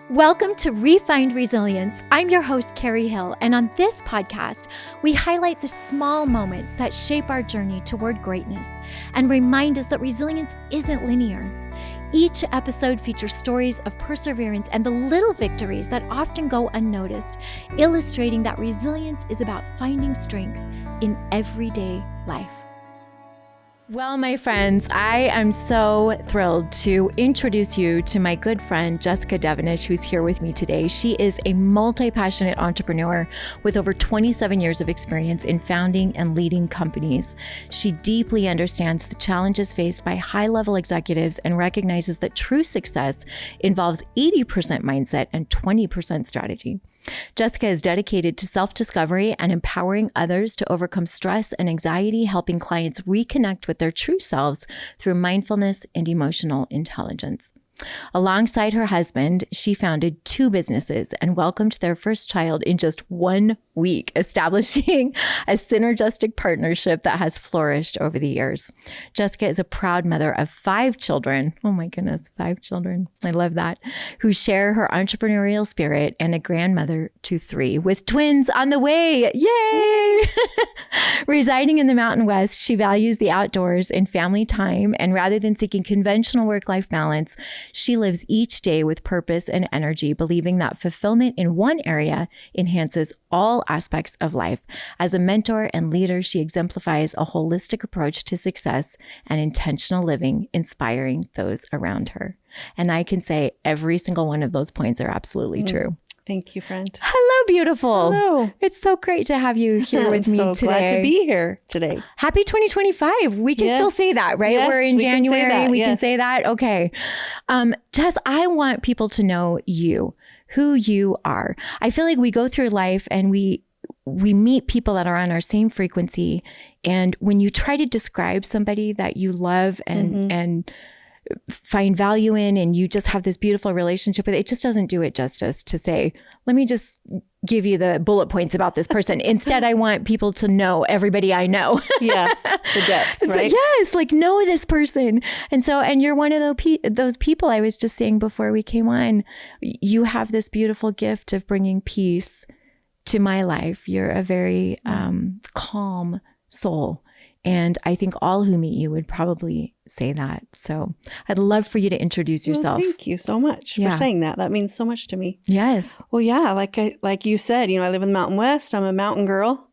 Welcome to Refined Resilience. I'm your host, Carrie Hill, and on this podcast, we highlight the small moments that shape our journey toward greatness and remind us that resilience isn't linear. Each episode features stories of perseverance and the little victories that often go unnoticed, illustrating that resilience is about finding strength in everyday life. Well, my friends, I am so thrilled to introduce you to my good friend, Jessica Devenish, who's here with me today. She is a multi-passionate entrepreneur with over 27 years of experience in founding and leading companies. She deeply understands the challenges faced by high-level executives and recognizes that true success involves 80% mindset and 20% strategy. Jessica is dedicated to self-discovery and empowering others to overcome stress and anxiety, helping clients reconnect with their true selves through mindfulness and emotional intelligence. Alongside her husband, she founded 2 businesses and welcomed their first child in just 1 week, establishing a synergistic partnership that has flourished over the years. Jessica is a proud mother of 5 children. Oh my goodness, 5 children. I love that. Who share her entrepreneurial spirit, and a grandmother to 3 with twins on the way. Yay! Residing in the Mountain West, she values the outdoors and family time, and rather than seeking conventional work-life balance, she lives each day with purpose and energy, believing that fulfillment in one area enhances all aspects of life. As a mentor and leader, she exemplifies a holistic approach to success and intentional living, inspiring those around her. And I can say every single one of those points are absolutely true. Thank you, friend. Hello, beautiful. Hello. It's so great to have you here with me so today. Glad to be here today. Happy 2025. We can still say that, right? Yes, We're in January. We can yes. say that. Okay. Jess, I want people to know you, who you are. I feel like we go through life and we meet people that are on our same frequency. And when you try to describe somebody that you love and find value in, and you just have this beautiful relationship with it just doesn't do it justice to say, let me just give you the bullet points about this person. Instead, I want people to know everybody I know. Yeah, the depth, right? Yes, like know this person. And you're one of those people I was just saying before we came on. You have this beautiful gift of bringing peace to my life. You're a very calm soul. And I think all who meet you would probably say that. So I'd love for you to introduce yourself. Well, thank you so much for saying that. That means so much to me. Yes. Well, yeah, like you said, I live in the Mountain West. I'm a mountain girl.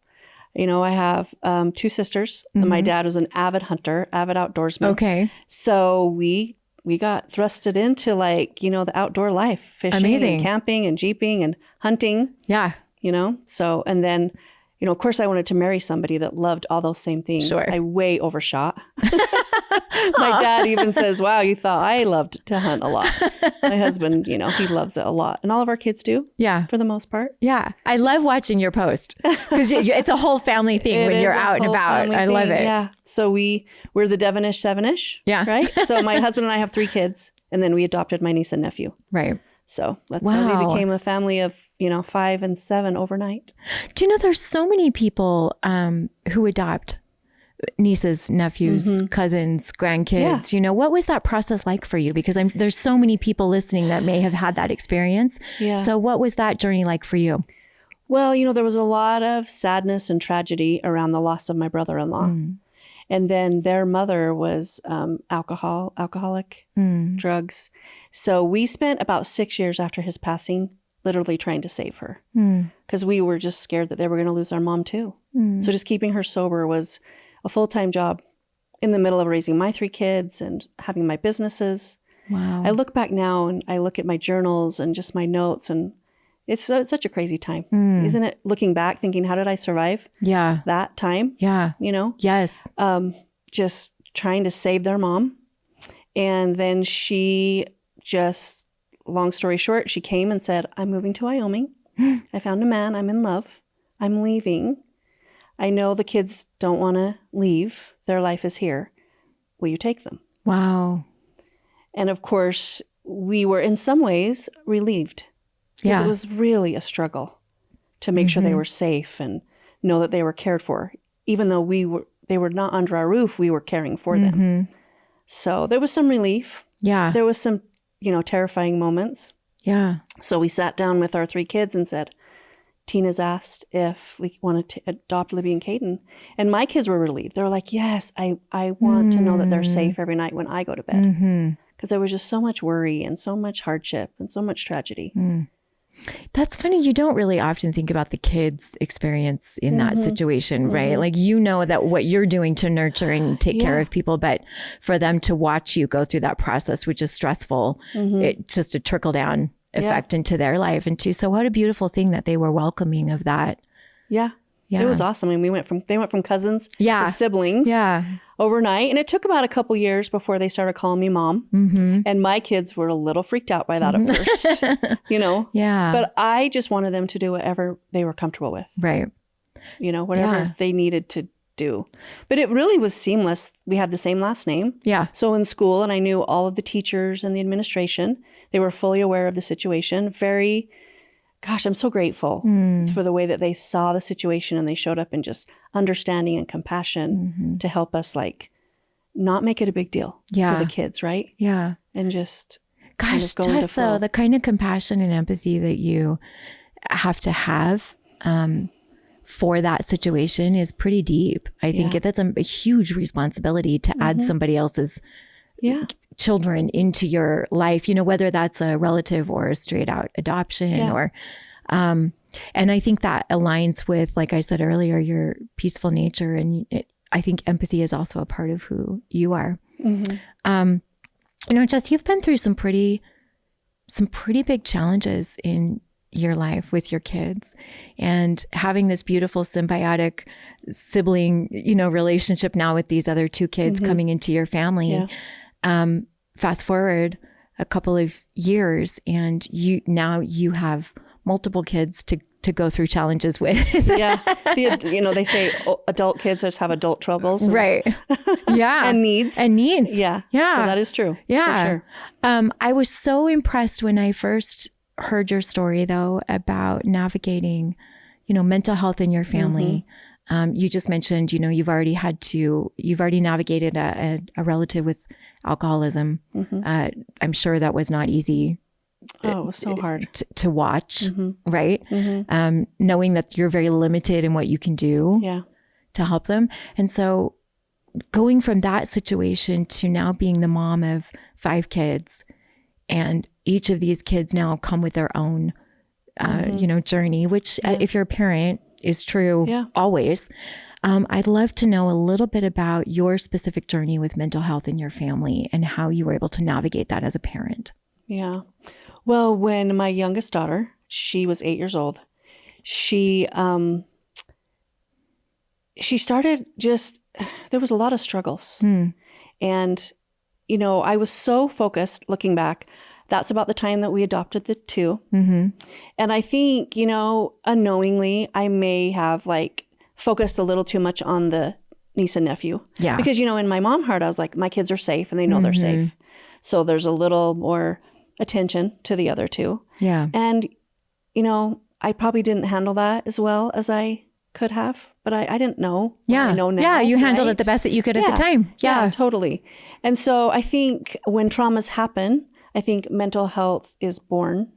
I have 2 sisters. Mm-hmm. My dad was an avid hunter, avid outdoorsman. Okay. So we got thrusted into the outdoor life, fishing and camping and jeeping and hunting. Yeah. So, and then of course, I wanted to marry somebody that loved all those same things. Sure. I way overshot. My dad even says, wow, you thought I loved to hunt a lot. My husband, he loves it a lot. And all of our kids do. Yeah. For the most part. Yeah. I love watching your post because it's a whole family thing when you're out and about. I love it. Yeah. So we're the Devenish Sevenish. Yeah. Right. So my husband and I have 3 kids, and then we adopted my niece and nephew. Right. So that's how we became a family of, 5 and 7 overnight. Do you know there's so many people who adopt nieces, nephews, cousins, grandkids? Yeah. What was that process like for you? Because there's so many people listening that may have had that experience. Yeah. So what was that journey like for you? Well, there was a lot of sadness and tragedy around the loss of my brother-in-law. Mm. And then their mother was alcoholic, drugs. So we spent about 6 years after his passing literally trying to save her because we were just scared that they were going to lose our mom too. Mm. So just keeping her sober was a full-time job in the middle of raising my 3 kids and having my businesses. Wow. I look back now and I look at my journals and just my notes, and it's such a crazy time, isn't it? Looking back, thinking, how did I survive that time? Yeah. Yes. Just trying to save their mom. And then she just, long story short, she came and said, I'm moving to Wyoming. I found a man. I'm in love. I'm leaving. I know the kids don't want to leave. Their life is here. Will you take them? Wow. And of course, we were in some ways relieved. Because it was really a struggle to make sure they were safe and know that they were cared for. Even though they were not under our roof, we were caring for them. So there was some relief. Yeah. There was some, terrifying moments. Yeah. So we sat down with our 3 kids and said, Tina's asked if we want to adopt Libby and Caden. And my kids were relieved. They were like, yes, I want to know that they're safe every night when I go to bed. Because there was just so much worry and so much hardship and so much tragedy. That's funny. You don't really often think about the kids' experience in that situation, right? Like, you know that what you're doing to nurture and take care of people, but for them to watch you go through that process, which is stressful, it's just a trickle down effect into their life. And too, so what a beautiful thing that they were welcoming of that. Yeah. It was awesome. I mean, they went from cousins to siblings overnight. And it took about a couple years before they started calling me mom. And my kids were a little freaked out by that at first, you know? But I just wanted them to do whatever they were comfortable with. Right. You know, whatever they needed to do. But it really was seamless. We had the same last name. Yeah. So in school, and I knew all of the teachers and the administration, they were fully aware of the situation. Gosh, I'm so grateful for the way that they saw the situation and they showed up in just understanding and compassion to help us, like, not make it a big deal for the kids, right? Yeah. And just Gosh, Jess, though, the kind of compassion and empathy that you have to have for that situation is pretty deep. I think that's a huge responsibility to add somebody else's children into your life, you know, whether that's a relative or a straight out adoption or, and I think that aligns with, like I said earlier, your peaceful nature. And I think empathy is also a part of who you are. You know, Jess, you've been through some pretty big challenges in your life with your kids, and having this beautiful symbiotic sibling, you know, relationship now with these other 2 kids coming into your family. Fast forward a couple of years and you have multiple kids to go through challenges with. You know, they say adult kids just have adult troubles. Right. Yeah. And needs. Yeah. So that is true. Yeah. For sure. I was so impressed when I first heard your story, though, about navigating, you know, mental health in your family. You just mentioned, you know, you've already navigated a relative with alcoholism. I'm sure that was not easy. Oh, it was so hard to watch, right? Knowing that you're very limited in what you can do to help them. And so going from that situation to now being the mom of 5 kids, and each of these kids now come with their own, you know, journey, which if you're a parent is true always. I'd love to know a little bit about your specific journey with mental health in your family and how you were able to navigate that as a parent. Yeah. Well, when my youngest daughter, she was 8 years old, she started there was a lot of struggles. And, you know, I was so focused looking back. That's about the time that we adopted the 2. And I think, you know, unknowingly, I may have focused a little too much on the niece and nephew. Yeah. Because, you know, in my mom heart, I was like, my kids are safe and they know they're safe. So there's a little more attention to the other 2. Yeah. And, you know, I probably didn't handle that as well as I could have, but I didn't know. Yeah. I know now. Yeah. You handled it the best that you could at the time. Yeah, totally. And so I think when traumas happen, I think mental health is born.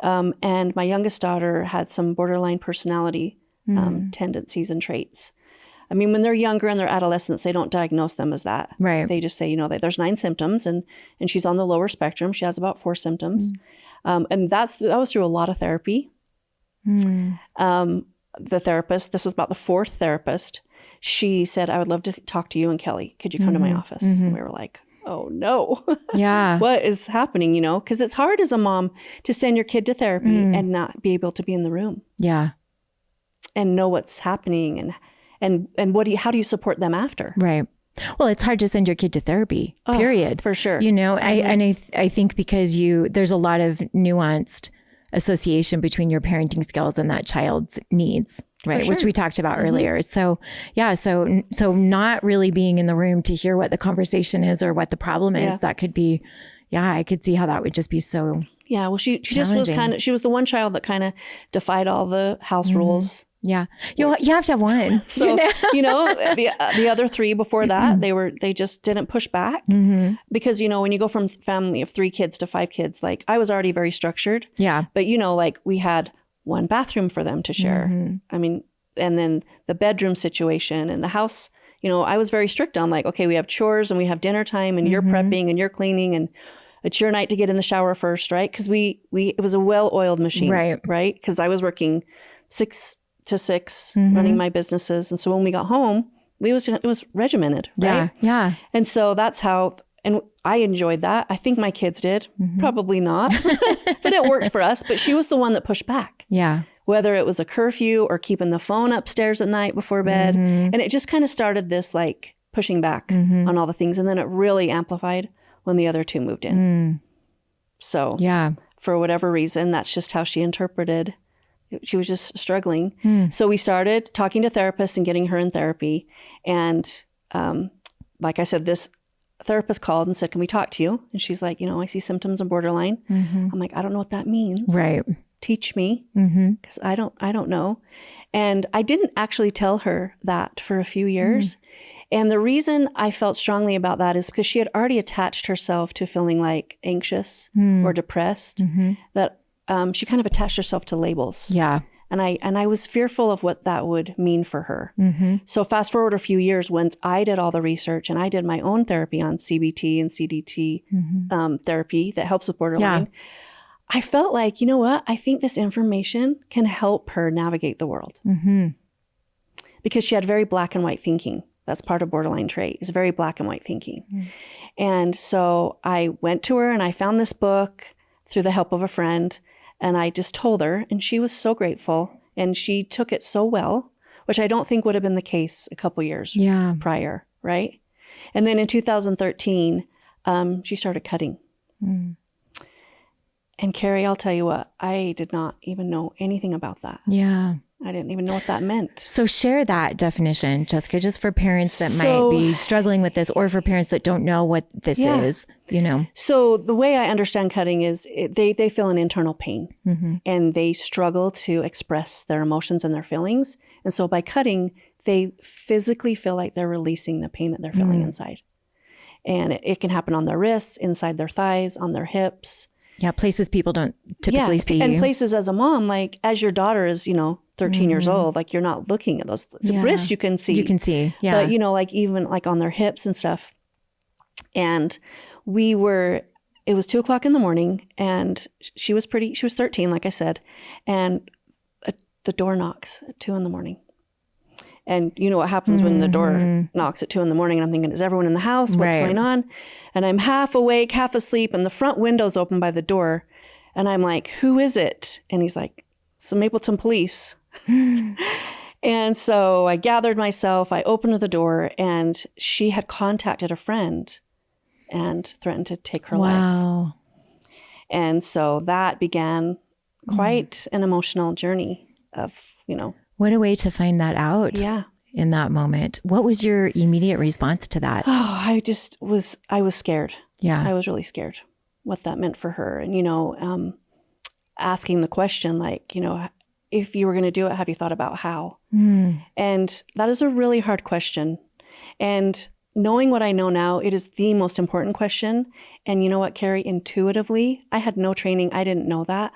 And my youngest daughter had some borderline personality tendencies and traits. I mean, when they're younger and they're adolescents, they don't diagnose them as that. Right. They just say, you know, that there's 9 symptoms and she's on the lower spectrum. She has about 4 symptoms. And that was through a lot of therapy. The therapist, this was about the 4th therapist, she said, I would love to talk to you and Kelly. Could you come to my office? And we were like, oh no. Yeah. What is happening, you know? Because it's hard as a mom to send your kid to therapy and not be able to be in the room. Yeah. And know what's happening and how do you support them after? Right. Well, it's hard to send your kid to therapy, period. For sure. You know, I think because there's a lot of nuanced association between your parenting skills and that child's needs, right? Sure. Which we talked about earlier. So yeah, so not really being in the room to hear what the conversation is or what the problem is, that could be, I could see how that would just be so. Yeah. Well, she just was she was the one child that kind of defied all the house rules, Yeah. You have to have one. So, the other 3 before that, they just didn't push back because, when you go from family of 3 kids to 5 kids, like I was already very structured. Yeah. But, like we had one bathroom for them to share. I mean, and then the bedroom situation and the house, I was very strict on like, okay, we have chores and we have dinner time and you're prepping and you're cleaning and it's your night to get in the shower first, right? Because it was a well-oiled machine, right? Because I was working 6 to 6, running my businesses. And so when we got home, it was regimented, right? Yeah. And so that's how, and I enjoyed that. I think my kids did, probably not, but it worked for us. But she was the one that pushed back. Yeah. Whether it was a curfew or keeping the phone upstairs at night before bed. And it just kind of started this like pushing back on all the things. And then it really amplified when the other 2 moved in. So for whatever reason, that's just how she interpreted. She was just struggling. So we started talking to therapists and getting her in therapy. And like I said, this therapist called and said, can we talk to you? And she's like, I see symptoms of borderline. I'm like, I don't know what that means. Right. Teach me, because I don't know. And I didn't actually tell her that for a few years. And the reason I felt strongly about that is because she had already attached herself to feeling like anxious or depressed, that she kind of attached herself to labels. Yeah. And I was fearful of what that would mean for her. So fast forward a few years, once I did all the research and I did my own therapy on CBT and CDT therapy that helps with borderline, I felt like, you know what? I think this information can help her navigate the world. Because she had very black and white thinking. That's part of borderline trait, is very black and white thinking. And so I went to her and I found this book through the help of a friend. And I just told her, and she was so grateful. And she took it so well, which I don't think would have been the case a couple years prior, right? And then in 2013, she started cutting. And Carrie, I'll tell you what, I did not even know anything about that. Yeah. I didn't even know what that meant. So share that definition, Jessica, just for parents that might be struggling with this, or for parents that don't know what this is, So the way I understand cutting is they feel an internal pain and they struggle to express their emotions and their feelings. And so by cutting, they physically feel like they're releasing the pain that they're feeling inside. And it can happen on their wrists, inside their thighs, on their hips. Yeah, places people don't typically see. And places as a mom, like as your daughter is, 13 years old, like you're not looking at those wrists you can see. You can see, yeah. But, like even like on their hips and stuff. And it was 2:00 in the morning and she was 13, like I said. And the door knocks at 2 a.m. And you know what happens when the door knocks at 2 a.m. and I'm thinking, is everyone in the house? What's going on? And I'm half awake, half asleep, and the front window's open by the door. And I'm like, who is it? And he's like, some Mapleton police. And so I gathered myself, I opened the door, and she had contacted a friend and threatened to take her life. And so that began quite an emotional journey of, What a way to find that out. Yeah. In that moment. What was your immediate response to that? Oh, I was scared. Yeah. I was really scared what that meant for her. And, asking the question, like, if you were going to do it, have you thought about how? And that is a really hard question. And knowing what I know now, it is the most important question. And you know what, Carrie, intuitively, I had no training. I didn't know that.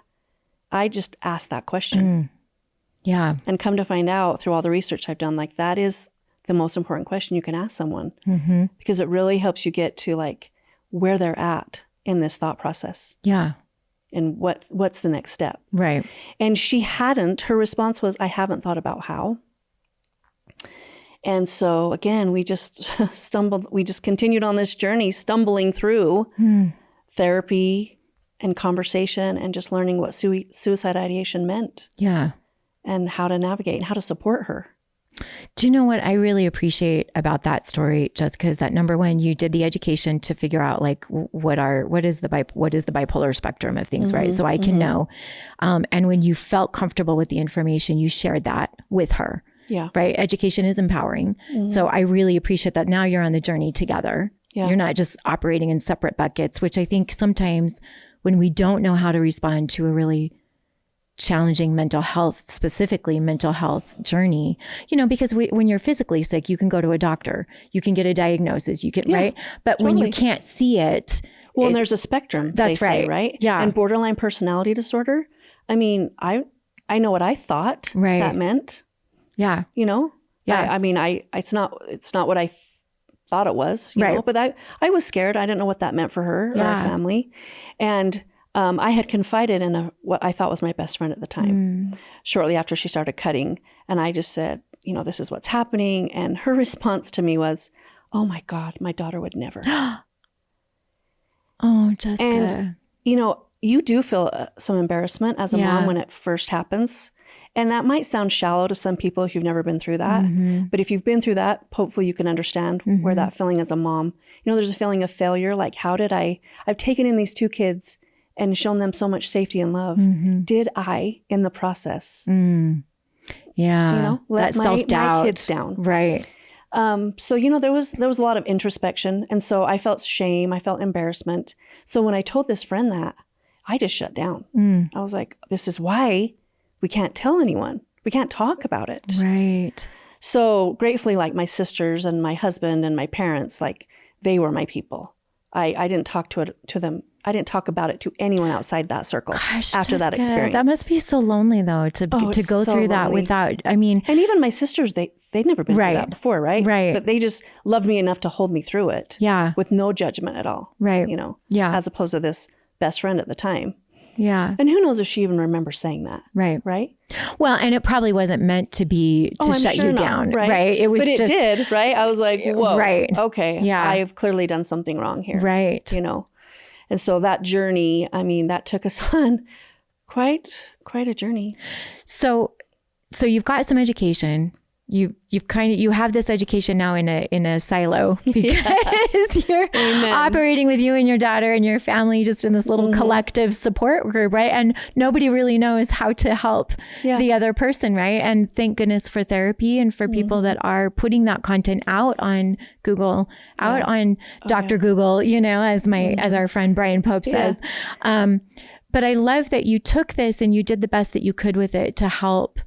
I just asked that question. Yeah. And come to find out through all the research I've done, like that is the most important question you can ask someone because it really helps you get to like where they're at in this thought process. Yeah. And what's the next step. Right. And her response was, I haven't thought about how. And so again, we just continued on this journey, stumbling through therapy and conversation and just learning what suicide ideation meant. Yeah. And how to navigate and how to support her. Do you know what I really appreciate about that story, Jessica, is that number one, you did the education to figure out like what is the bipolar spectrum of things, right? So I can know. And when you felt comfortable with the information, you shared that with her. Yeah. Right. Education is empowering. So I really appreciate that now you're on the journey together. Yeah. You're not just operating in separate buckets, which I think sometimes when we don't know how to respond to a really challenging mental health, specifically mental health journey, because when you're physically sick, you can go to a doctor, you can get a diagnosis, you can, right? But when you can't see it. Well, and there's a spectrum, that's they say, right? Yeah. And borderline personality disorder. I mean, I know what I thought that meant. Yeah. Yeah. I mean, it's not what I thought it was, you know, but I was scared. I didn't know what that meant for her or her family. And I had confided in what I thought was my best friend at the time, shortly after she started cutting. And I just said, this is what's happening. And her response to me was, oh my God, my daughter would never. Oh, Jessica. And, you do feel some embarrassment as a mom when it first happens. And that might sound shallow to some people if you've never been through that. But if you've been through that, hopefully you can understand where that feeling as a mom. There's a feeling of failure. Like, how did I've taken in these two kids and shown them so much safety and love. Did I, in the process, let my kids down? Right. So, there was a lot of introspection. And so I felt shame. I felt embarrassment. So when I told this friend that, I just shut down. I was like, this is why we can't tell anyone. We can't talk about it. Right. So gratefully, like my sisters and my husband and my parents, like they were my people. I didn't talk to them. I didn't talk about it to anyone outside that circle. Gosh, after that experience. That must be so lonely though, to go through that without, and even my sisters, they'd never been through that before. Right. Right. But they just loved me enough to hold me through it. Yeah. With no judgment at all. Right. Yeah. As opposed to this best friend at the time. Yeah. And who knows if she even remembers saying that. Right. Right. Well, and it probably wasn't meant to be to shut you down. Right. It was, but it did. Right. I was like, whoa. Right. Okay. Yeah. I've clearly done something wrong here. Right. And so that journey, that took us on quite a journey. So you've got some education. You have this education now in a silo because you're operating with you and your daughter and your family just in this little collective support group, right? And nobody really knows how to help the other person, right? And thank goodness for therapy and for people that are putting that content out on Google, on Dr. Google, as our friend Brian Pope says. But I love that you took this and you did the best that you could with it to help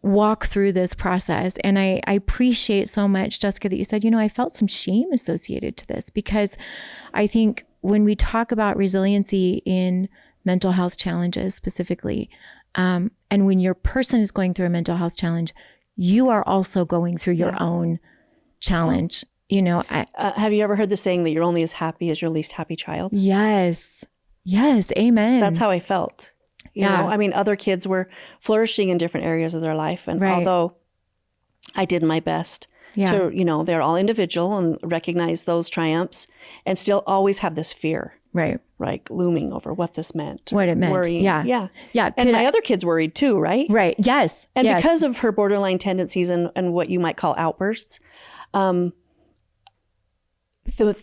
walk through this process. And I appreciate so much, Jessica, that you said, I felt some shame associated to this, because I think when we talk about resiliency in mental health challenges specifically, and when your person is going through a mental health challenge, you are also going through your own challenge. Have you ever heard the saying that you're only as happy as your least happy child? Yes. Amen. That's how I felt. You know, other kids were flourishing in different areas of their life. And although I did my best to, they're all individual and recognize those triumphs and still always have this fear. Right. Looming over what this meant. What it meant. Worrying. Yeah. And my other kids worried too, right? Right. Yes. And because of her borderline tendencies and what you might call outbursts, the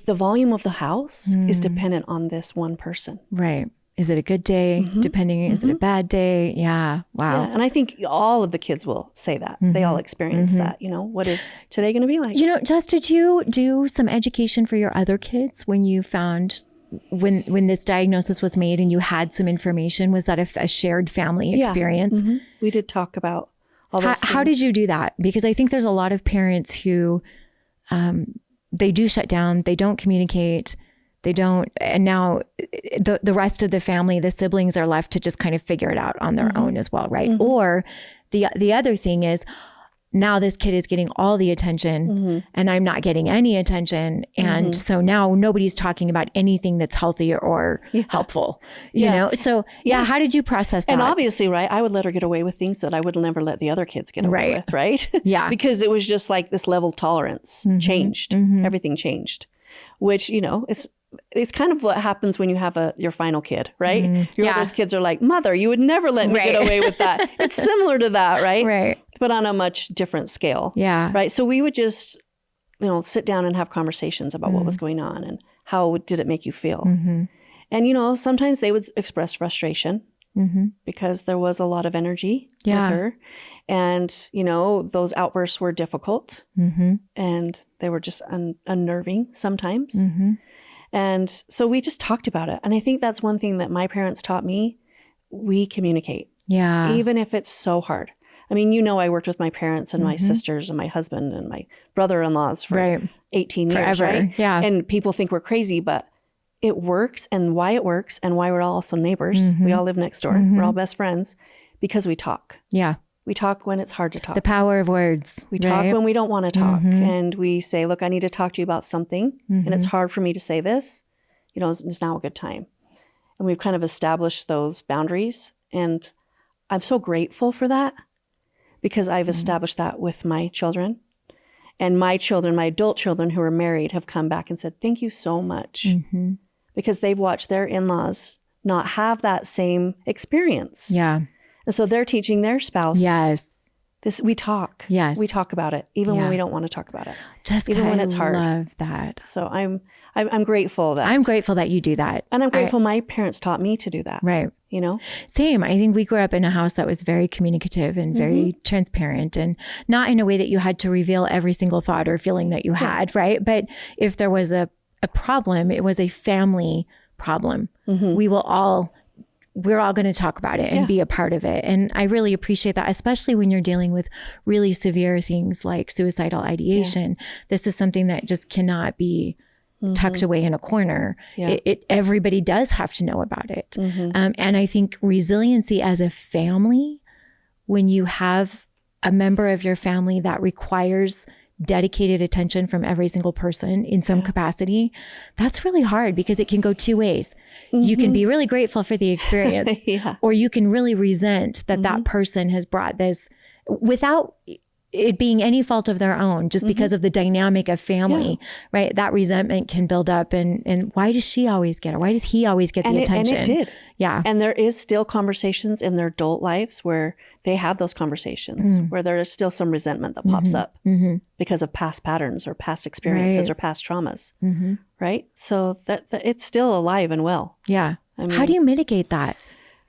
volume of the house is dependent on this one person. Right. Is it a good day? Depending, is it a bad day? Yeah. Wow. Yeah. And I think all of the kids will say that. They all experience that. What is today going to be like? Jess, did you do some education for your other kids when you found, when this diagnosis was made and you had some information? Was that a shared family experience? We did talk about all those things. How did you do that? Because I think there's a lot of parents who, they do shut down. They don't communicate. They don't, and now the rest of the family, the siblings are left to just kind of figure it out on their own as well, right? Or the other thing is, now this kid is getting all the attention and I'm not getting any attention. And so now nobody's talking about anything that's healthy or helpful, you know? So how did you process that? And obviously, I would let her get away with things that I would never let the other kids get away with, right? Yeah. Because it was just like this level of tolerance changed. Everything changed, which, it's kind of what happens when you have your final kid, right? Your other kids are like, Mother, you would never let me get away with that. It's similar to that, right? Right. But on a much different scale. Yeah. Right. So we would just, sit down and have conversations about what was going on and how did it make you feel? And, sometimes they would express frustration because there was a lot of energy with her. And, those outbursts were difficult and they were just unnerving sometimes. And so we just talked about it. And I think that's one thing that my parents taught me. We communicate. Yeah. Even if it's so hard. I mean, I worked with my parents and my sisters and my husband and my brother-in-laws for 18 years, forever. right? Yeah. And people think we're crazy, but it works, and why it works and why we're all also neighbors. We all live next door. We're all best friends because we talk. Yeah. We talk when it's hard to talk. The power of words. We talk when we don't want to talk. And we say, look, I need to talk to you about something. And it's hard for me to say this. It's now a good time. And we've kind of established those boundaries. And I'm so grateful for that because I've established that with my children. And my children, my adult children who are married, have come back and said, thank you so much. Because they've watched their in-laws not have that same experience. Yeah. And so they're teaching their spouse. Yes. We talk. Yes. We talk about it, even when we don't want to talk about it. Jessica, even when it's hard. I love that. So I'm grateful that. I'm grateful that you do that. And I'm grateful my parents taught me to do that. Right. Same. I think we grew up in a house that was very communicative and very transparent, and not in a way that you had to reveal every single thought or feeling that you had, right? But if there was a problem, it was a family problem. We're all going to talk about it and be a part of it. And I really appreciate that, especially when you're dealing with really severe things like suicidal ideation. This is something that just cannot be tucked away in a corner. Everybody does have to know about it. And I think resiliency as a family, when you have a member of your family that requires dedicated attention from every single person in some capacity, that's really hard because it can go two ways. You can be really grateful for the experience, or you can really resent that that person has brought this without it being any fault of their own, just because of the dynamic of family, right? That resentment can build up. And why does she always get it? Why does he always get the attention? And it did. Yeah. And there is still conversations in their adult lives where they have those conversations, where there is still some resentment that pops up because of past patterns or past experiences or past traumas, right? So that it's still alive and well. Yeah. How do you mitigate that,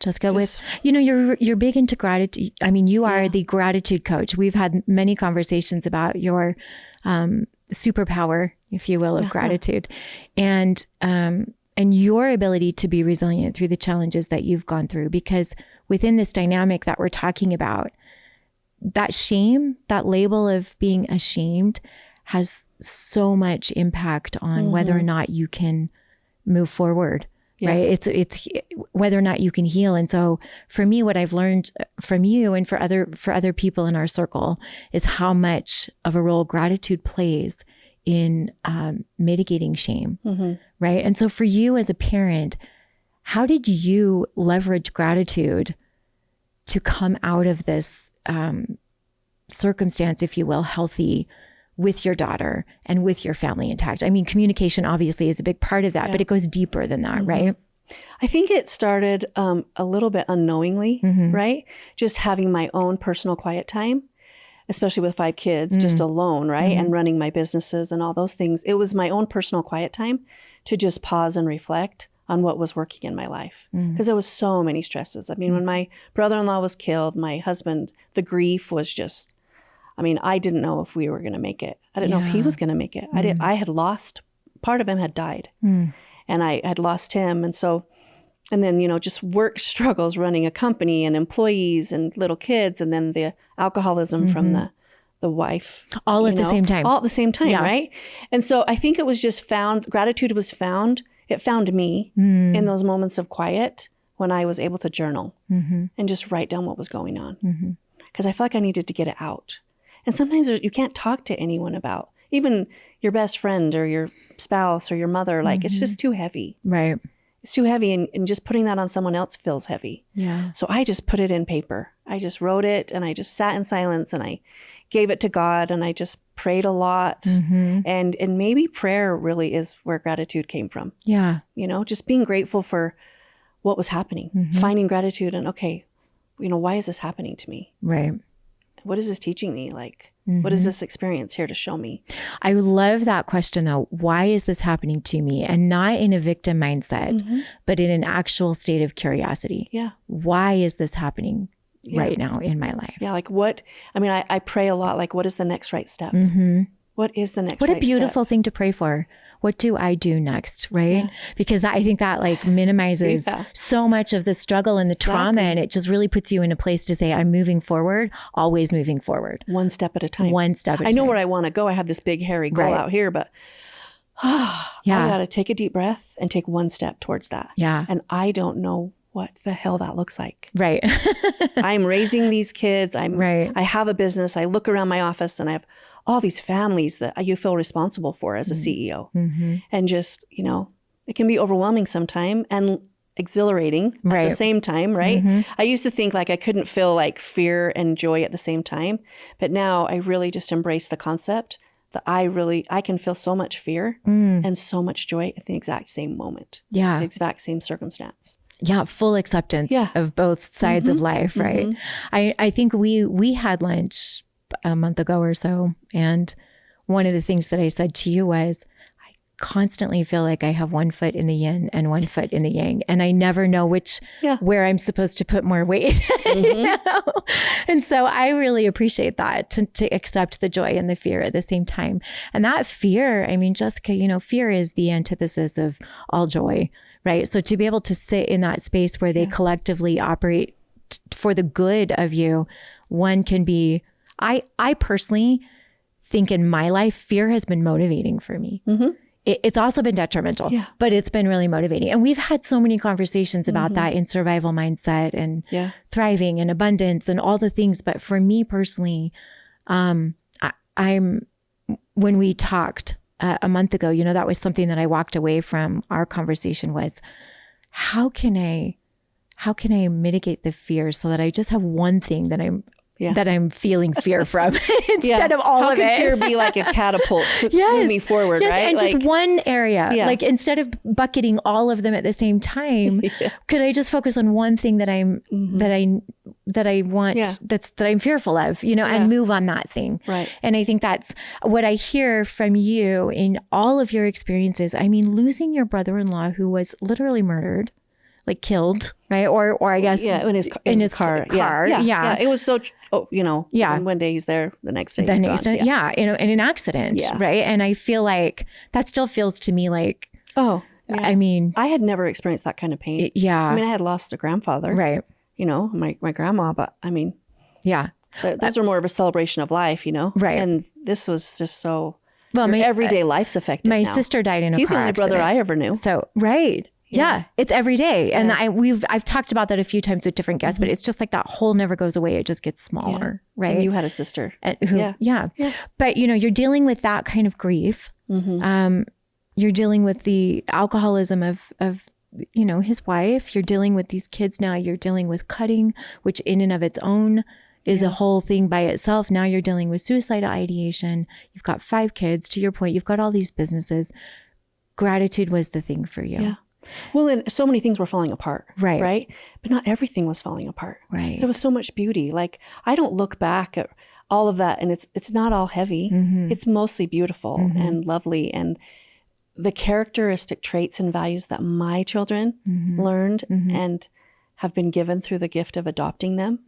Jessica? You're big into gratitude. I mean, you are the gratitude coach. We've had many conversations about your superpower, if you will, of gratitude, and your ability to be resilient through the challenges that you've gone through. Because within this dynamic that we're talking about, that shame, that label of being ashamed, has so much impact on whether or not you can move forward. Right. It's whether or not you can heal. And so for me, what I've learned from you and for other people in our circle is how much of a role gratitude plays in mitigating shame. Right. And so for you as a parent, how did you leverage gratitude to come out of this circumstance, if you will, healthy, with your daughter and with your family intact? I mean, communication obviously is a big part of that, but it goes deeper than that, right? I think it started a little bit unknowingly, right? Just having my own personal quiet time, especially with 5 kids, just alone, right? And running my businesses and all those things. It was my own personal quiet time to just pause and reflect on what was working in my life. Because there was so many stresses. I mean, when my brother-in-law was killed, my husband, the grief was just, I didn't know if we were going to make it. I didn't know if he was going to make it. I had lost, part of him had died and I had lost him. And so, and then, just work struggles, running a company and employees and little kids. And then the alcoholism from the wife. All at the same time. All at the same time, right? And so I think it was just gratitude was found. It found me in those moments of quiet when I was able to journal and just write down what was going on. Because I felt like I needed to get it out. And sometimes you can't talk to anyone about, even your best friend or your spouse or your mother, like it's just too heavy. Right. It's too heavy, and just putting that on someone else feels heavy. Yeah. So I just put it in paper. I just wrote it and I just sat in silence and I gave it to God and I just prayed a lot. And maybe prayer really is where gratitude came from. Yeah. Just being grateful for what was happening, finding gratitude and okay, why is this happening to me? Right. What is this teaching me? Like, what is this experience here to show me? I love that question though. Why is this happening to me? And not in a victim mindset, but in an actual state of curiosity. Yeah. Why is this happening right now in my life? Yeah. Like I pray a lot, like, what is the next right step? What is the next What right a beautiful step? thing to pray for. What do I do next? Right? Because I think that like minimizes so much of the struggle and the trauma. And it just really puts you in a place to say, I'm moving forward, always moving forward. One step at a time. One step at a time. I know where I want to go. I have this big, hairy goal out here, but I got to take a deep breath and take one step towards that. Yeah. And I don't know what the hell that looks like. Right. I'm raising these kids. I have a business. I look around my office and I have all these families that you feel responsible for as a CEO. And just, you know, it can be overwhelming sometime and exhilarating at the same time, right? I used to think like I couldn't feel like fear and joy at the same time. But now I really just embrace the concept that I can feel so much fear and so much joy at the exact same moment. Yeah. The exact same circumstance. Yeah, full acceptance of both sides of life, right? I think we had lunch a month ago or so, and one of the things that I said to you was, I constantly feel like I have one foot in the yin and one foot in the yang, and I never know where I'm supposed to put more weight. You know? And so I really appreciate that, to accept the joy and the fear at the same time. And that fear, I mean, Jessica, you know, fear is the antithesis of all joy. Right. So to be able to sit in that space where they collectively operate for the good of you, one can be, I personally think in my life, fear has been motivating for me. It's also been detrimental, but it's been really motivating. And we've had so many conversations about that in survival mindset and thriving and abundance and all the things. But for me personally, when we talked, a month ago, you know, that was something that I walked away from our conversation was, how can I mitigate the fear so that I just have one thing that I'm feeling fear from instead of all of it. How can fear be like a catapult to move me forward, right? And like, just one area, like instead of bucketing all of them at the same time, could I just focus on one thing that I want, that I'm fearful of, you know, and move on that thing. Right. And I think that's what I hear from you in all of your experiences. I mean, losing your brother-in-law who was literally murdered, like killed, right? Or I guess in his car. Yeah. It was so, you know, one day he's there, the next day he's gone. You know, in an accident, right? And I feel like that still feels to me like, I mean, I had never experienced that kind of pain. I mean, I had lost a grandfather. Right. You know, my grandma, but I mean, those are more of a celebration of life, you know? Right. And this was just so, my everyday life's affected My now. sister died in a car accident. He's the only brother I ever knew. So, yeah, it's every day. And I've talked about that a few times with different guests, but it's just like that hole never goes away. It just gets smaller, right? And you had a sister. But, you know, you're dealing with that kind of grief. You're dealing with the alcoholism of you know, his wife. You're dealing with these kids now. You're dealing with cutting, which in and of its own is a whole thing by itself. Now you're dealing with suicidal ideation. You've got 5 kids. To your point, you've got all these businesses. Gratitude was the thing for you. Yeah. Well, and so many things were falling apart. Right. But not everything was falling apart. Right. There was so much beauty. Like, I don't look back at all of that and it's not all heavy. It's mostly beautiful and lovely. And the characteristic traits and values that my children learned and have been given through the gift of adopting them.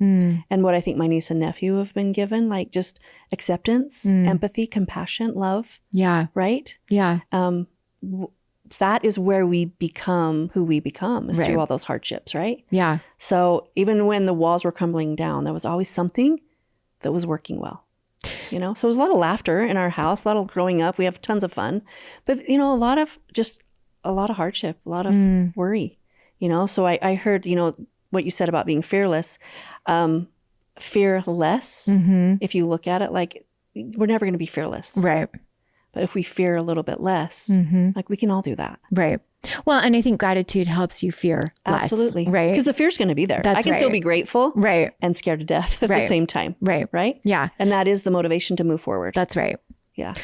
And what I think my niece and nephew have been given, like just acceptance, empathy, compassion, love. Yeah. Right? Yeah. That is where we become who we become, is through all those hardships, right? Yeah. So even when the walls were crumbling down, there was always something that was working well. You know, so it was a lot of laughter in our house, a lot of growing up. We have tons of fun, but you know, a lot of hardship, a lot of worry, you know? So I heard, you know, what you said about being fearless, fearless. If you look at it, like we're never going to be fearless. Right. But if we fear a little bit less, like we can all do that. Right. Well, and I think gratitude helps you fear less. Absolutely. Right. Because the fear's going to be there. I can still be grateful. Right. And scared to death at the same time. Right. Right. Yeah. And that is the motivation to move forward. That's right. Yeah.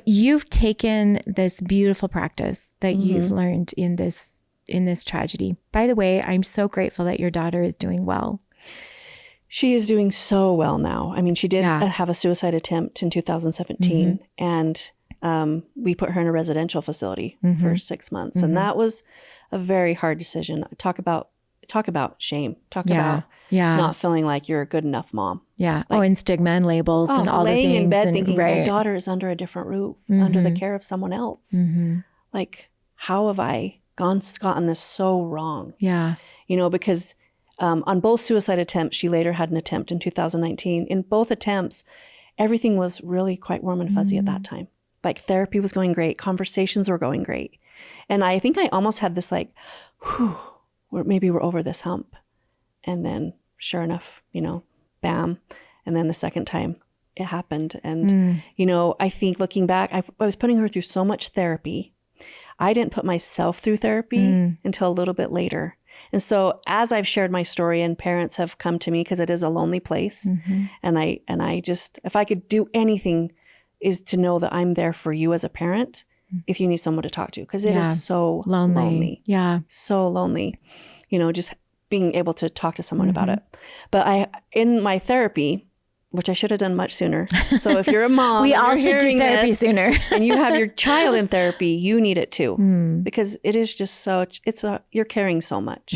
You've taken this beautiful practice that you've learned in this tragedy. By the way, I'm so grateful that your daughter is doing well. She is doing so well now. I mean, she did have a suicide attempt in 2017 and we put her in a residential facility for 6 months. And that was a very hard decision. Talk about talk about shame. Talk about not feeling like you're a good enough mom. Yeah. And stigma and labels and all the things. Laying in bed and, thinking my daughter is under a different roof, under the care of someone else. Like, how have I gotten this so wrong? Yeah. Because on both suicide attempts, she later had an attempt in 2019. In both attempts, everything was really quite warm and fuzzy at that time. Like, therapy was going great. Conversations were going great. And I think I almost had this like, whew, maybe we're over this hump. And then sure enough, bam. And then the second time it happened. And, I think looking back, I was putting her through so much therapy. I didn't put myself through therapy until a little bit later. And so as I've shared my story and parents have come to me, because it is a lonely place. And I just, if I could do anything, is to know that I'm there for you as a parent if you need someone to talk to, because it is so lonely. Yeah. So lonely, just being able to talk to someone about it. But in my therapy, which I should have done much sooner. So if you're a mom, we all should do therapy sooner. And you have your child in therapy, you need it too, because it is just you're carrying so much.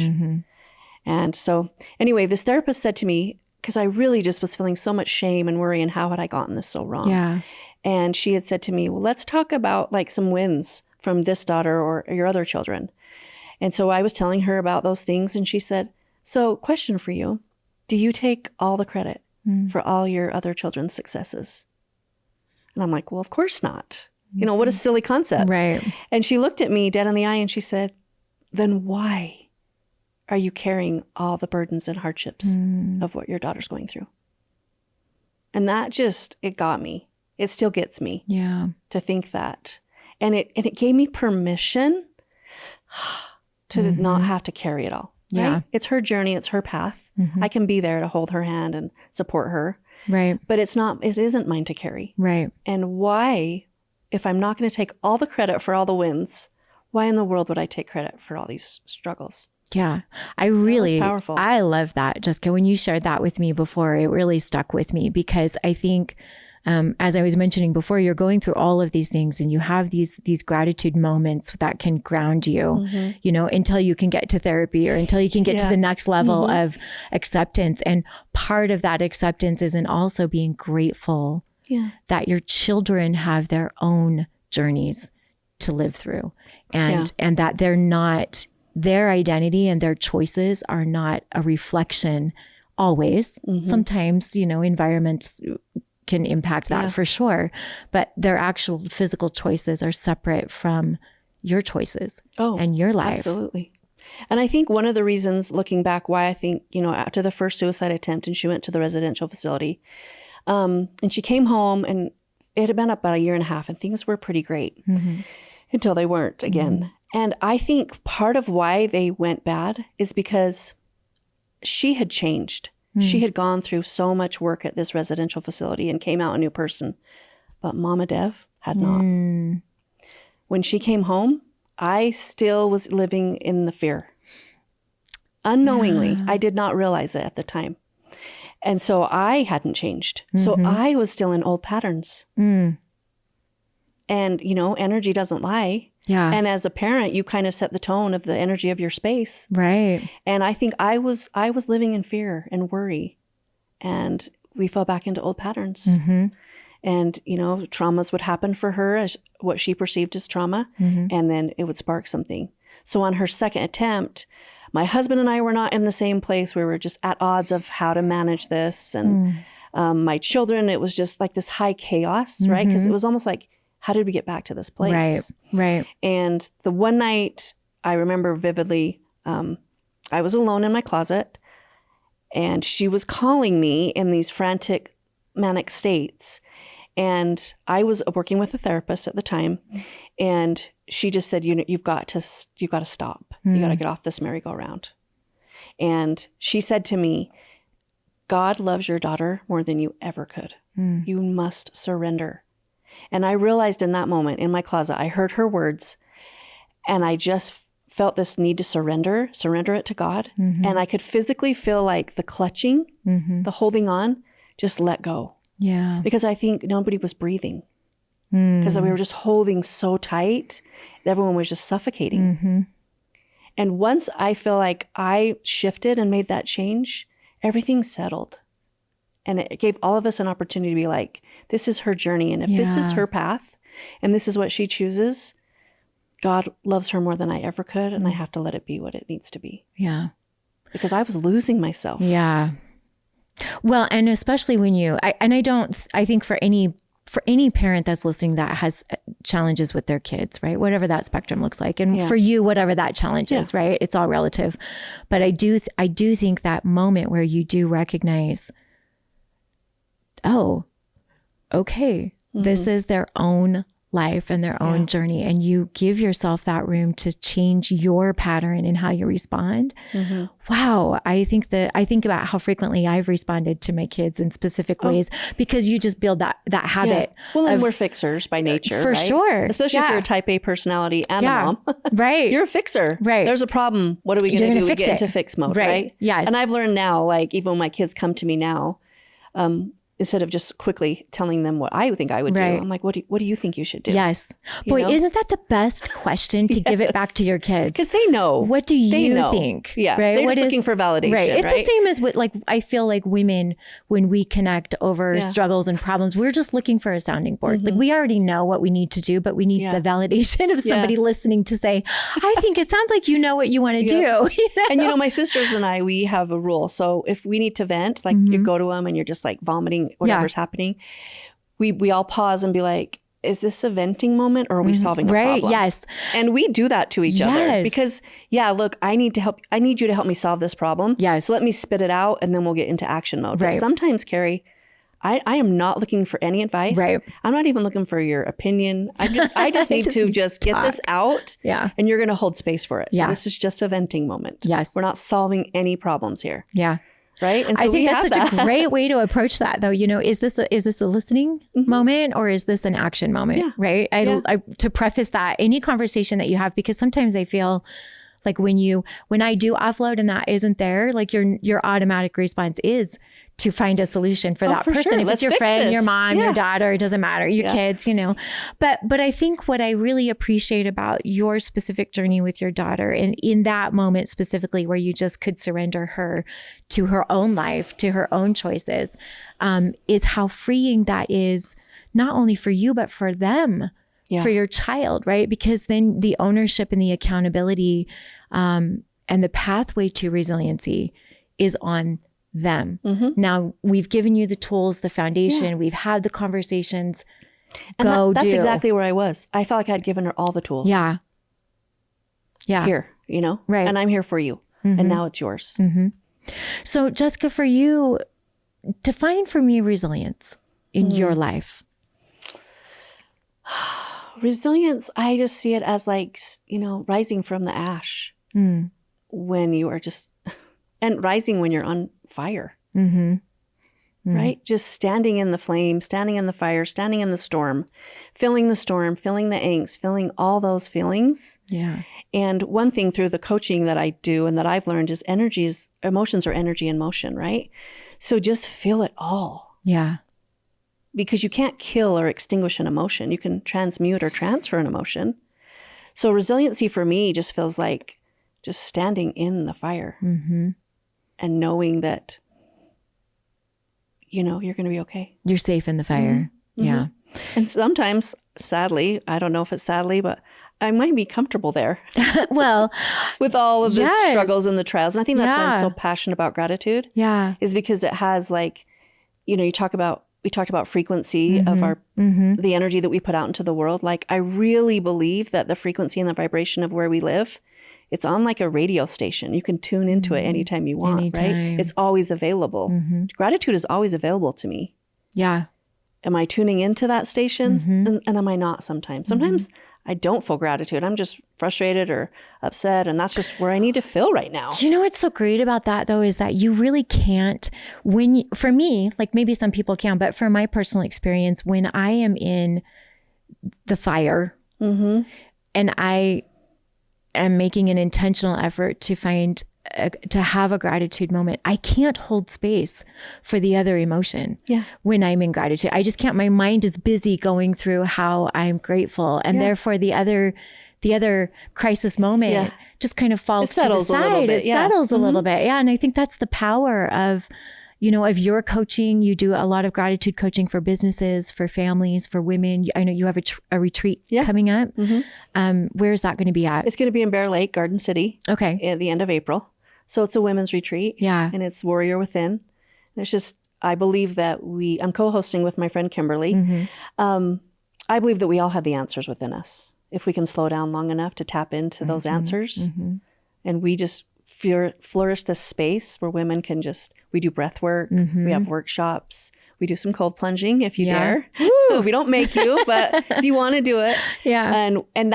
And so anyway, this therapist said to me, because I really just was feeling so much shame and worry, and how had I gotten this so wrong? Yeah. And she had said to me, well, let's talk about like some wins from this daughter or your other children. And so I was telling her about those things, and she said, so question for you, do you take all the credit for all your other children's successes? And I'm like, well, of course not. What a silly concept. Right. And she looked at me dead in the eye and she said, then why are you carrying all the burdens and hardships of what your daughter's going through? And that it got me. It still gets me to think that. And it gave me permission to not have to carry it all. Right? Yeah. It's her journey. It's her path. I can be there to hold her hand and support her. Right. But it isn't mine to carry. Right. And why, if I'm not going to take all the credit for all the wins, why in the world would I take credit for all these struggles? Yeah. That was powerful. I love that, Jessica. When you shared that with me before, it really stuck with me, because I think, as I was mentioning before, you're going through all of these things and you have these gratitude moments that can ground you, until you can get to therapy or until you can get to the next level of acceptance. And part of that acceptance is in also being grateful that your children have their own journeys to live through, and that they're not, their identity and their choices are not a reflection always. Sometimes, environments can impact that for sure, but their actual physical choices are separate from your choices and your life. Absolutely. And I think one of the reasons, looking back, why I think, after the first suicide attempt and she went to the residential facility, and she came home, and it had been about a year and a half and things were pretty great until they weren't again. And I think part of why they went bad is because she had changed. She had gone through so much work at this residential facility and came out a new person, but Mama Dev had not. When she came home, I still was living in the fear. Unknowingly, I did not realize it at the time. And so I hadn't changed. So I was still in old patterns. And, energy doesn't lie. Yeah. And as a parent, you kind of set the tone of the energy of your space. Right. And I think I was living in fear and worry, and we fell back into old patterns. And, traumas would happen for her as what she perceived as trauma, and then it would spark something. So on her second attempt, my husband and I were not in the same place. We were just at odds of how to manage this. And my children, it was just like this high chaos, right? Because it was almost like, how did we get back to this place? Right, right. And the one night I remember vividly, I was alone in my closet, and she was calling me in these frantic, manic states. And I was working with a therapist at the time, and she just said, you've got to stop. You got to get off this merry-go-round. And she said to me, God loves your daughter more than you ever could. You must surrender. And I realized in that moment in my closet, I heard her words, and I just felt this need to surrender it to God. And I could physically feel like the clutching, the holding on, just let go. Yeah. Because I think nobody was breathing, because we were just holding so tight. Everyone was just suffocating. And once I feel like I shifted and made that change, everything settled. And it gave all of us an opportunity to be like, this is her journey. And if this is her path and this is what she chooses, God loves her more than I ever could. And I have to let it be what it needs to be. Yeah. Because I was losing myself. Yeah. Well, and especially when I think for any parent that's listening that has challenges with their kids, right? Whatever that spectrum looks like. And for you, whatever that challenge is, right? It's all relative. But I do think that moment where you do recognize, oh, okay, this is their own life and their own journey. And you give yourself that room to change your pattern and how you respond. Wow. I think about how frequently I've responded to my kids in specific ways because you just build that habit. Well, and we're fixers by nature, for right? sure. Especially if you're a type A personality and a mom. Right. You're a fixer. Right. There's a problem. What are we going to do? We get into fix mode, right? Yes. And I've learned now, like even when my kids come to me now, instead of just quickly telling them what I think I would do, I'm like, what do you think you should do? Yes. Boy, isn't that the best question to give it back to your kids? Because they know. What do you think? Yeah. Right? They're just looking for validation. Right. It's the same as what, I feel like women, when we connect over struggles and problems, we're just looking for a sounding board. Like we already know what we need to do, but we need the validation of somebody listening to say, I think it sounds like you know what you want to do. You know? And my sisters and I, we have a rule. So if we need to vent, like you go to them and you're just like vomiting whatever's happening, we all pause and be like, is this a venting moment or are we solving a problem? Yes. And we do that to each other because look, I need you to help me solve this problem. Yes. So let me spit it out and then we'll get into action mode. But sometimes, Carrie, I am not looking for any advice. Right. I'm not even looking for your opinion. I just need to get this out. Yeah. And you're going to hold space for it. So this is just a venting moment. Yes. We're not solving any problems here. Yeah. Right. And so I think that's such a great way to approach that though. Is this a listening moment or is this an action moment? Yeah. Right. I to preface that, any conversation that you have, because sometimes I feel like when I do offload and that isn't there, like your automatic response is to find a solution for that person. Sure. If it's your friend, your mom, your daughter, it doesn't matter, your kids, But I think what I really appreciate about your specific journey with your daughter, and in that moment specifically where you just could surrender her to her own life, to her own choices, is how freeing that is, not only for you, but for them, for your child, right? Because then the ownership and the accountability and the pathway to resiliency is on them. Now we've given you the tools, the foundation, we've had the conversations. And that's exactly where I was. I felt like I'd given her all the tools. Yeah. Here, right. And I'm here for you. And now it's yours. So Jessica, for you, define for me resilience in your life. Resilience, I just see it as like, rising from the ash when you are and rising when you're on fire, right? Just standing in the flame, standing in the fire, standing in the storm, feeling the angst, feeling all those feelings. Yeah. And one thing through the coaching that I do and that I've learned is emotions are energy in motion, right? So just feel it all. Yeah. Because you can't kill or extinguish an emotion. You can transmute or transfer an emotion. So resiliency for me just feels like just standing in the fire and knowing that, you're going to be okay. You're safe in the fire. Yeah. And sometimes, sadly, I don't know if it's sadly, but I might be comfortable there. Well, with all of the struggles and the trials. And I think that's why I'm so passionate about gratitude. Yeah. Is because it has we talked about frequency of our, the energy that we put out into the world. Like, I really believe that the frequency and the vibration of where we live, it's on like a radio station. You can tune into it anytime you want, right? It's always available. Gratitude is always available to me. Yeah. Am I tuning into that station? And am I not sometimes? Sometimes I don't feel gratitude. I'm just frustrated or upset. And that's just where I need to feel right now. Do you know what's so great about that though, is that you really can't, for me, like maybe some people can, but for my personal experience, when I am in the fire and I am making an intentional effort to to have a gratitude moment, I can't hold space for the other emotion when I'm in gratitude. I just can't. My mind is busy going through how I'm grateful. And therefore the other the other crisis moment just kind of falls to the side. It settles a little bit. Yeah. And I think that's the power of, of your coaching. You do a lot of gratitude coaching for businesses, for families, for women. I know you have a retreat coming up. Where's that going to be at? It's going to be in Bear Lake, Garden City. Okay. At the end of April. So it's a women's retreat. Yeah. And it's Warrior Within. And it's just, I believe that I'm co-hosting with my friend Kimberly. I believe that we all have the answers within us. If we can slow down long enough to tap into those answers. And we just flourish this space where women can we do breath work. We have workshops. We do some cold plunging if you dare. We don't make you, but if you want to do it. Yeah. And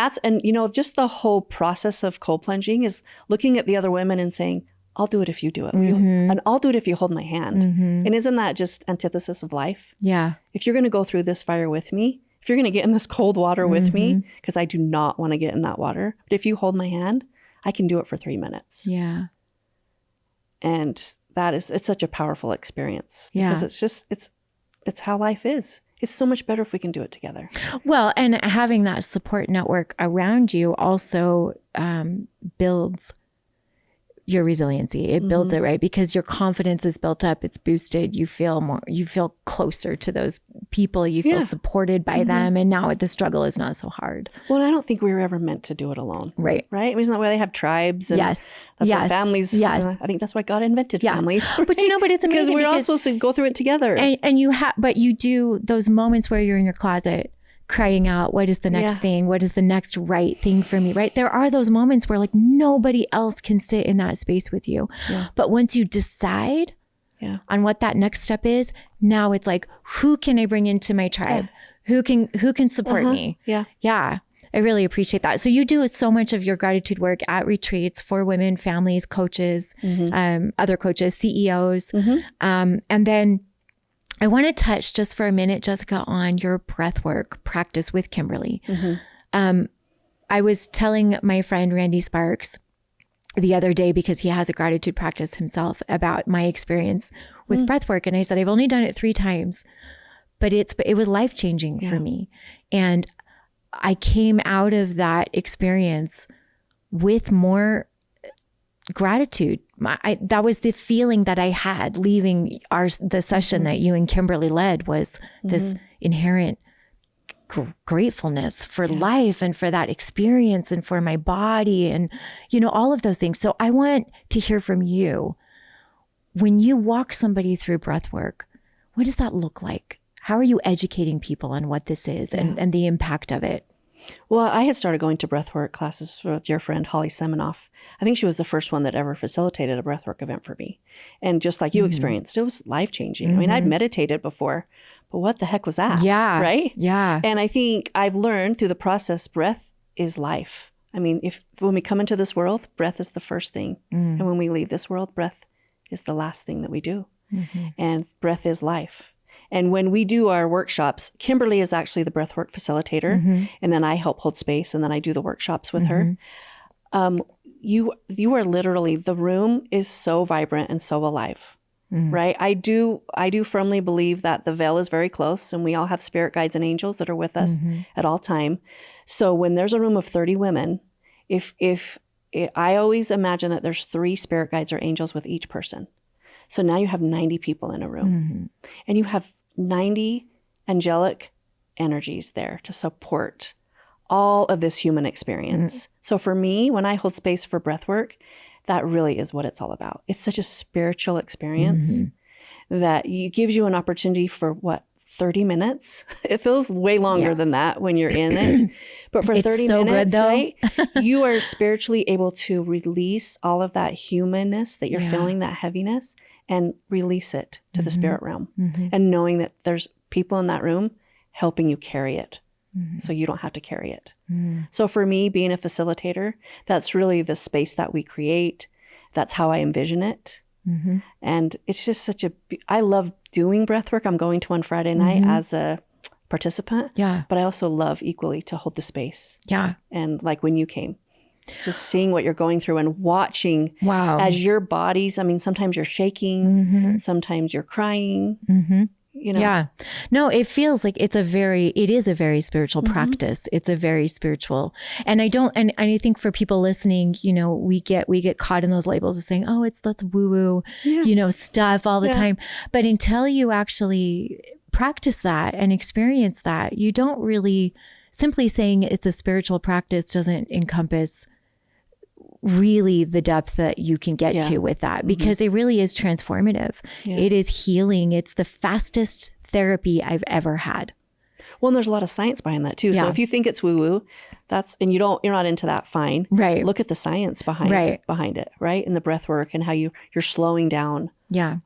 just the whole process of cold plunging is looking at the other women and saying, I'll do it if you do it. And I'll do it if you hold my hand. And isn't that just antithesis of life? Yeah. If you're going to go through this fire with me, if you're going to get in this cold water with me, because I do not want to get in that water, but if you hold my hand, I can do it for 3 minutes. Yeah. And it's such a powerful experience because it's how life is. It's so much better if we can do it together. Well, and having that support network around you also builds your resiliency. It builds it, right? Because your confidence is built up, it's boosted. You feel closer to those people. You feel supported by them. And now the struggle is not so hard. Well, I don't think we were ever meant to do it alone. Right. Right? I mean, isn't that why they have tribes? And that's why families. Yes. I think that's why God invented families. Right? But but it's amazing because we're all supposed to go through it together. But you do those moments where you're in your closet crying out, what is the next thing? What is the next right thing for me? Right. There are those moments where nobody else can sit in that space with you. Yeah. But once you decide on what that next step is, now it's who can I bring into my tribe? Who can support me? Yeah. Yeah. I really appreciate that. So you do so much of your gratitude work at retreats for women, families, coaches, other coaches, CEOs. And then I want to touch just for a minute, Jessica, on your breathwork practice with Kimberly. I was telling my friend Randy Sparks the other day, because he has a gratitude practice himself, about my experience with breathwork. And I said, I've only done it 3 times, but it was life-changing for me. And I came out of that experience with more gratitude. That was the feeling that I had leaving the session that you and Kimberly led, was this inherent gratefulness for life and for that experience and for my body and, all of those things. So I want to hear from you. When you walk somebody through breath work, what does that look like? How are you educating people on what this is and the impact of it? Well, I had started going to breathwork classes with your friend Holly Seminoff. I think she was the first one that ever facilitated a breathwork event for me. And just like you experienced, it was life-changing. I mean, I'd meditated before, but what the heck was that? Yeah. Right? Yeah. And I think I've learned through the process, breath is life. I mean, when we come into this world, breath is the first thing. And when we leave this world, breath is the last thing that we do. And breath is life. And when we do our workshops, Kimberly is actually the breathwork facilitator, and then I help hold space, and then I do the workshops with her. You are literally, the room is so vibrant and so alive, right? I do firmly believe that the veil is very close, and we all have spirit guides and angels that are with us at all time. So when there's a room of 30 women, I always imagine that there's 3 spirit guides or angels with each person. So now you have 90 people in a room, and you have 90 angelic energies there to support all of this human experience. So for me, when I hold space for breath work, that really is what it's all about. It's such a spiritual experience that gives you an opportunity for 30 minutes. It feels way longer than that when you're in it. But for 30 minutes, right, you are spiritually able to release all of that humanness that you're feeling, that heaviness, and release it to the spirit realm. And knowing that there's people in that room helping you carry it. So you don't have to carry it. So for me, being a facilitator, that's really the space that we create. That's how I envision it. And it's just I love doing breath work. I'm going to one Friday night as a participant. But I also love equally to hold the space. And like when you came, just seeing what you're going through and watching as your bodies, I mean, sometimes you're shaking, sometimes you're crying, Yeah. No, it feels like it is a very spiritual practice. It's a very spiritual, and I think for people listening, we get caught in those labels of saying, oh, that's woo woo, stuff all the time. But until you actually practice that and experience that, you don't really, simply saying it's a spiritual practice doesn't encompass really the depth that you can get to with that, because it really is transformative. It is healing. It's the fastest therapy I've ever had. Well, and there's a lot of science behind that too. So if you think it's woo woo, and you're not into that, fine. Right. Look at the science behind it, right? And the breath work and how you're slowing down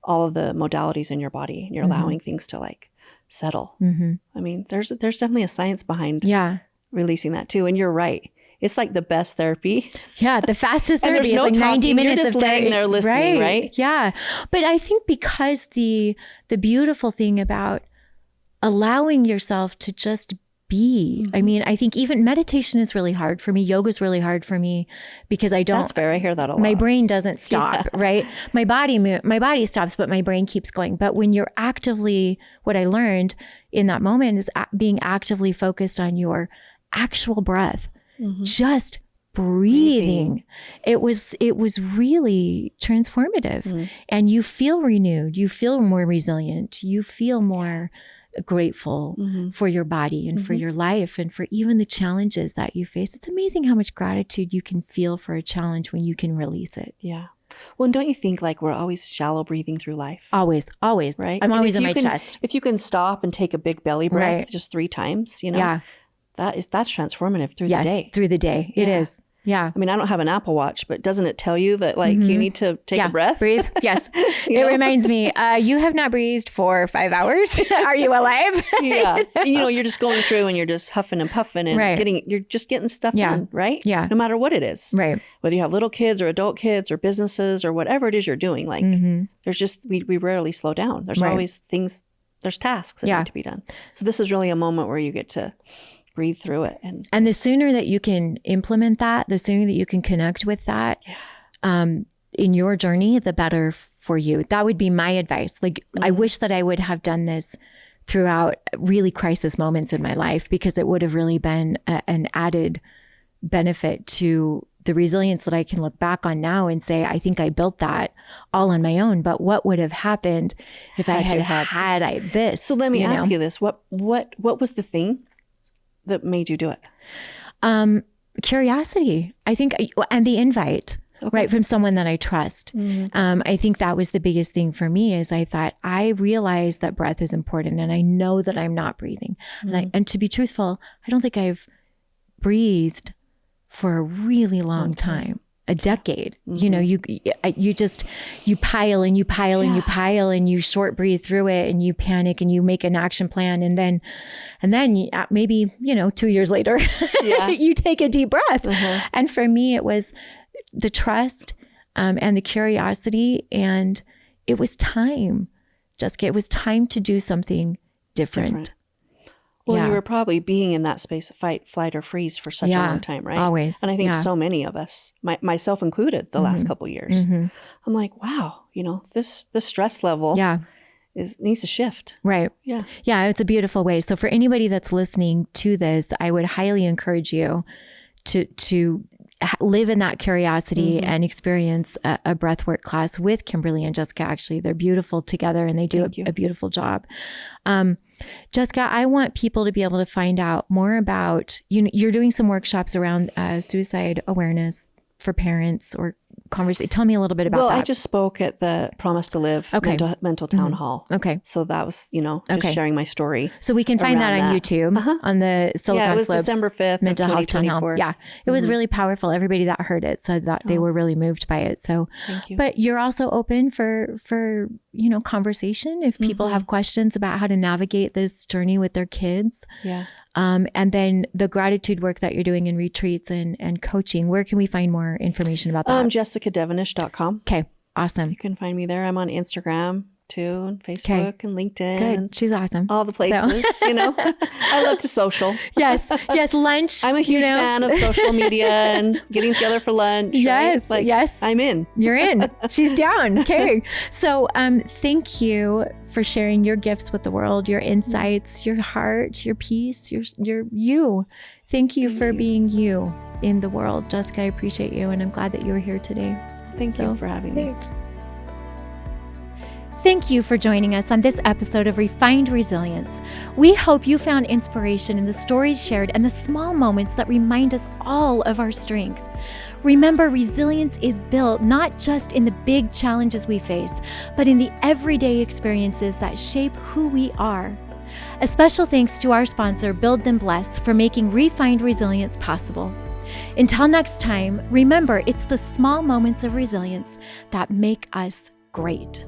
all of the modalities in your body, and you're allowing things to like settle. I mean, there's definitely a science behind releasing that too. And you're right. It's like the best therapy. Yeah, the fastest therapy. There's no like 90 minutes. You're just laying there listening, right? Yeah. But I think because the beautiful thing about allowing yourself to just be, I mean, I think even meditation is really hard for me. Yoga is really hard for me because I don't. That's fair. I hear that a lot. My brain doesn't stop, right? My body stops, but my brain keeps going. But when you're actively, what I learned in that moment is being actively focused on your actual breath. Just breathing. It was really transformative, and you feel renewed. You feel more resilient. You feel more grateful for your body and for your life and for even the challenges that you face. It's amazing how much gratitude you can feel for a challenge when you can release it. Yeah. Well, and don't you think like we're always shallow breathing through life? Always, right? I'm always in my chest. If you can stop and take a big belly breath just 3 times, that's transformative through the day. Through the day. It is. Yeah. I mean, I don't have an Apple Watch, but doesn't it tell you that like you need to take a breath? Breathe. Yes. It reminds me, you have not breathed for 5 hours. Are you alive? And, you're just going through and you're just huffing and puffing and you're just getting stuff done, right? Yeah. No matter what it is. Right. Whether you have little kids or adult kids or businesses or whatever it is you're doing, like there's just, we rarely slow down. There's always things, there's tasks that need to be done. So this is really a moment where you get to breathe through it. And the sooner that you can implement that, the sooner that you can connect with that in your journey, the better for you. That would be my advice. Like, I wish that I would have done this throughout really crisis moments in my life, because it would have really been an added benefit to the resilience that I can look back on now and say, I think I built that all on my own. But what would have happened if I had this? So let me ask you this. What was the thing that made you do it? Curiosity, I think, and the invite, right, from someone that I trust. I think that was the biggest thing for me. Is I thought, I realized that breath is important, and I know that I'm not breathing. And to be truthful, I don't think I've breathed for a really long time. A decade. You pile and you pile and you pile, and you short breathe through it, and you panic and you make an action plan. And then maybe, 2 years later, you take a deep breath. And for me, it was the trust and the curiosity, and it was time, Jessica. It was time to do something different. Well, you were probably being in that space of fight, flight, or freeze for such a long time, right? Always. And I think so many of us, myself included, the last couple of years, I'm like, wow, this stress level needs to shift. Right. Yeah. Yeah. It's a beautiful way. So for anybody that's listening to this, I would highly encourage you to live in that curiosity and experience a breathwork class with Kimberly and Jessica. Actually, they're beautiful together, and they do a beautiful job. Jessica, I want people to be able to find out more about, you're doing some workshops around suicide awareness for parents or conversation. Tell me a little bit about that. Well, I just spoke at the Promise to Live mental town hall. Okay. So that was, just sharing my story. So we can find that on YouTube on the Silicon Slopes December 5th mental health town hall. Yeah. It was really powerful. Everybody that heard it said that they were really moved by it. So, thank you. But you're also open for conversation if people have questions about how to navigate this journey with their kids. Yeah. And then the gratitude work that you're doing in retreats and coaching, where can we find more information about that? JessicaDevenish.com. Okay. Awesome. You can find me there. I'm on Instagram. too, and Facebook and LinkedIn. Good. And she's awesome. all the places, I love to social. Yes. Lunch. I'm a huge fan of social media and getting together for lunch. Yes. Right? Yes. I'm in. You're in. She's down. Okay. So thank you for sharing your gifts with the world, your insights, your heart, your peace, your you. Thank you for being you in the world. Jessica, I appreciate you, and I'm glad that you were here today. Thank you for having me. Thanks. Thank you for joining us on this episode of Refined Resilience. We hope you found inspiration in the stories shared and the small moments that remind us all of our strength. Remember, resilience is built not just in the big challenges we face, but in the everyday experiences that shape who we are. A special thanks to our sponsor, Build Then Bless, for making Refined Resilience possible. Until next time, remember, it's the small moments of resilience that make us great.